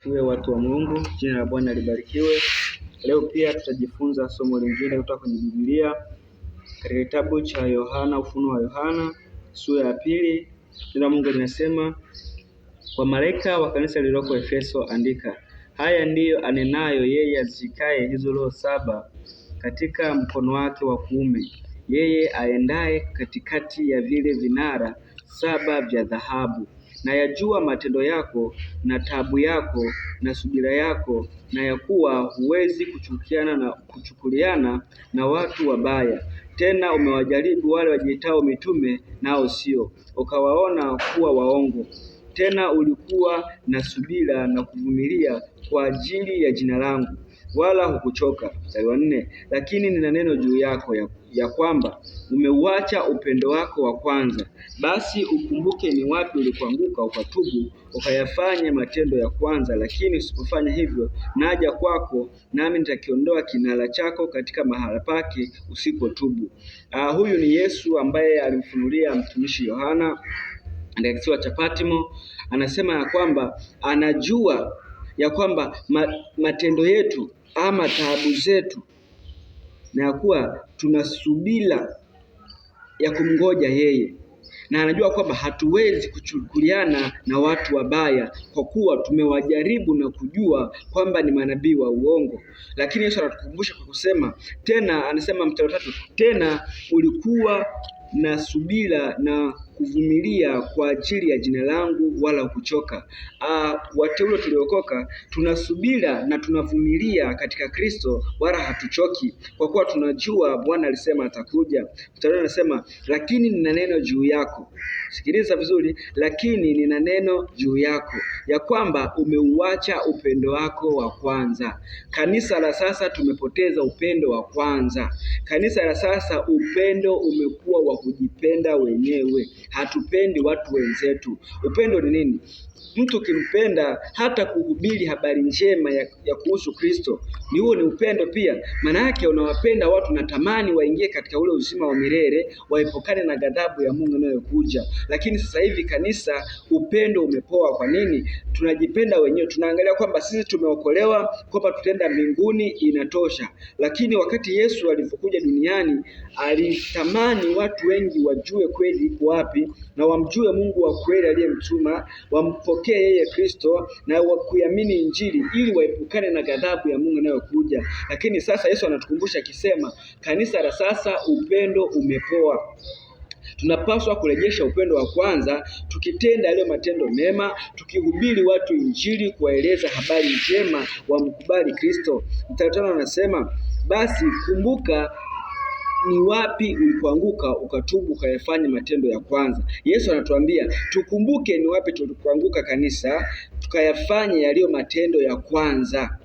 Tuwe watu wa Mungu, jina la Bwana libarikiwe. Leo pia tutajifunza somo lingine kutoka kwenye Biblia katika kitabu cha Yohana, Ufunuo wa Yohana sura ya 2. Neno la Mungu linasema, kwa malaika wa kanisa lililoko Efeso andika, haya ndiyo anenayo yeye azishikaye hizo roho 7 katika mkono wake wa kuume, yeye aendaye katikati ya vile vinara 7 vya dhahabu. Na yajua matendo yako na taabu yako na subira yako, na ya kuwa huwezi kuchukuliana na watu wabaya. Tena umewajaribu wale wajiitao mitume, nao sio, ukawaona kuwa waongo. Tena ulikuwa na subira na kuvumilia kwa ajili ya jina langu, wala hukuchoka. Mstari wa 4, lakini nina neno juu yako ya kwamba umeuacha upendo wako wa kwanza. Basi ukumbuke ni wapi ulikuanguka, ukatubu, ukayafanya matendo ya kwanza. Lakini usipofanya hivyo, naja kwako, nami nitakiondoa kinara chako katika mahala pake usipotubu. Huyu ni Yesu ambaye alimfunulia mtumishi Yohana katika kisiwa cha Patmo. Anasema ya kwamba anajua ya kwamba matendo yetu ama taabu zetu, na ya kuwa tuna subira ya kumngoja yeye, na anajua kwamba hatuwezi kuchukuliana na watu wabaya kwa kuwa tumewajaribu na kujua kwamba ni manabii wa uongo. Lakini Yesu anatukumbusha kwa kusema tena, anasema mstari wa 3, tena ulikuwa na subira na kuvumilia kwa ajili ya jina langu, wala kuchoka. Wateule tuliokoka tuna subira na tunavumilia katika Kristo, wala hatuchoki, kwa kuwa tunajua Bwana alisema atakuja. Mstari anasema, lakini nina neno juu yako. Sikiliza vizuri, lakini nina neno juu yako ya kwamba umeuacha upendo wako wa kwanza. Kanisa la sasa tumepoteza upendo wa kwanza. Kanisa la sasa upendo umekuwa wa kujipenda wenyewe. Hatupendi watu wenzetu. Upendo ni nini? Mtu kimpenda hata kuhubiri habari njema ya kuhusu Kristo, ni huo ni upendo pia. Maana yake unawapenda watu na tamani waingie katika ule uzima wa milele, waepukane na ghadhabu ya Mungu inayokuja. Lakini sasa hivi kanisa, upendo umepoa. Kwa nini? Tunajipenda wenyewe. Tunaangalia kwamba sisi tumeokolewa, kwamba tutaenda mbinguni, inatosha. Lakini wakati Yesu alipokuja duniani, alitamani watu wengi wajue kweli iko wapi, na wamjue Mungu wa kweli aliyemtuma, wampokee yeye Kristo na kuamini Injili, ili waepukane na ghadhabu ya Mungu inayokuja. Lakini sasa Yesu anatukumbusha akisema, kanisa la sasa upendo umepoa. Tunapaswa kurejesha upendo wa kwanza, tukitenda yale matendo mema, tukihubiri watu Injili, kuwaeleza habari njema, wamkubali Kristo. Mstari wa 5 anasema, basi kumbuka ni wapi ulikuanguka, ukatubu, ukayafanya matendo ya kwanza. Yesu anatuambia tukumbuke ni wapi tulikuanguka kanisa, tukayafanya yaliyo matendo ya kwanza.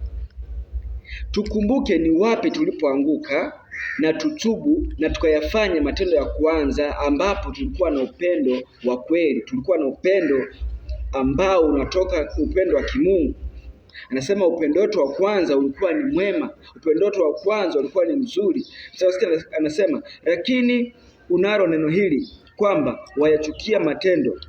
Tukumbuke ni wapi tulipoanguka na tutubu na tukayafanya matendo ya kwanza, ambapo tulikuwa na upendo wa kweli. Tulikuwa na upendo ambao unatoka upendo wa kimungu. Anasema upendo wetu wa kwanza ulikuwa ni mwema, upendo wetu wa kwanza ulikuwa ni mzuri. Sasa anasema, lakini unalo neno hili kwamba wayachukia matendo.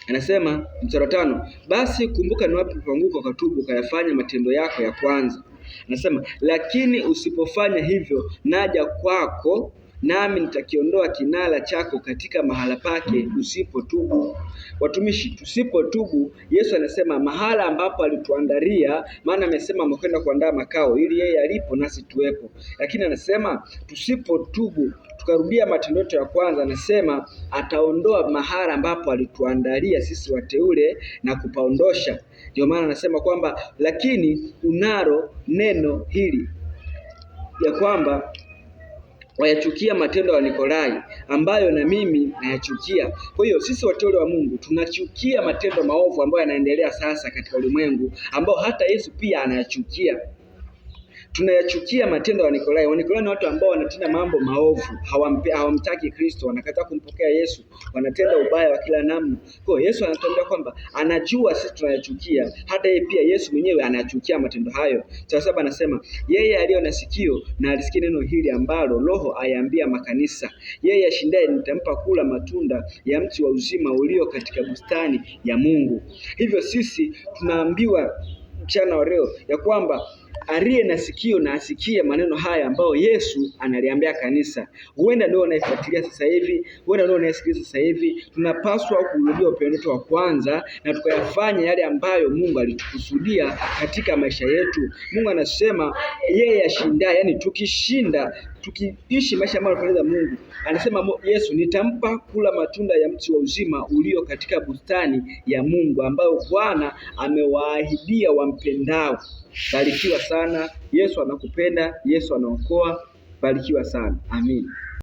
Anasema mstari wa 5, basi kumbuka ni wapi ulipoanguka, ukatubu, ukayafanya matendo yako ya kwanza. Anasema, lakini usipofanya hivyo, naja kwako, nami nitakiondoa kinara chako katika mahala pake usipotubu. Watumishi, tusipotubu, Yesu anasema mahala ambapo alituandalia, maana amesema amekwenda kuandaa makao ili yeye alipo nasi tuwepo. Lakini anasema tusipotubu, tukarudia matendo yetu ya kwanza, anasema ataondoa mahala ambapo alituandalia sisi wateule na kupaondosha. Ndio maana anasema kwamba lakini unalo neno hili ya kwamba wayachukia matendo ya Nikolai, ambayo na mimi nayachukia. Kwa hiyo sisi wateule wa Mungu tunachukia matendo maovu ambayo yanaendelea sasa katika ulimwengu, ambao hata Yesu pia anayachukia. tunayachukia matendo ya Wanikolai. Wanikolai ni watu ambao wanatenda mambo maovu, hawamtaki Kristo, wanakataa kumpokea Yesu, wanatenda ubaya wa kila namna. Kwa hiyo Yesu anatuambia kwamba anajua sisi tunayachukia, hata yeye pia Yesu mwenyewe anachukia matendo hayo. Sasa anasema yeye aliyo na sikio na alisikie neno hili ambalo Roho ayaambia makanisa. Yeye ashindaye nitampa kula matunda ya mti wa uzima ulio katika bustani ya Mungu. Hivyo sisi tunaambiwa mchana wa leo ya kwamba aliye na sikio na asikie maneno haya ambayo Yesu analiambia kanisa. Huenda ndio unaifuatilia sasa hivi, huenda ndio unaisikiliza sasa hivi. Tunapaswa kurudia upendo wetu wa kwanza na tukayafanya yale ambayo Mungu alitukusudia katika maisha yetu. Mungu anasema yeye ashindaye, yani tukishinda, tukiishi maisha ambayo yanapendeza Mungu. Anasema Yesu, nitampa kula matunda ya mti wa uzima ulio katika bustani ya Mungu ambayo Bwana amewaahidia wampendao. Barikiwa sana. Yesu anakupenda, Yesu anaokoa. Barikiwa sana. Amin.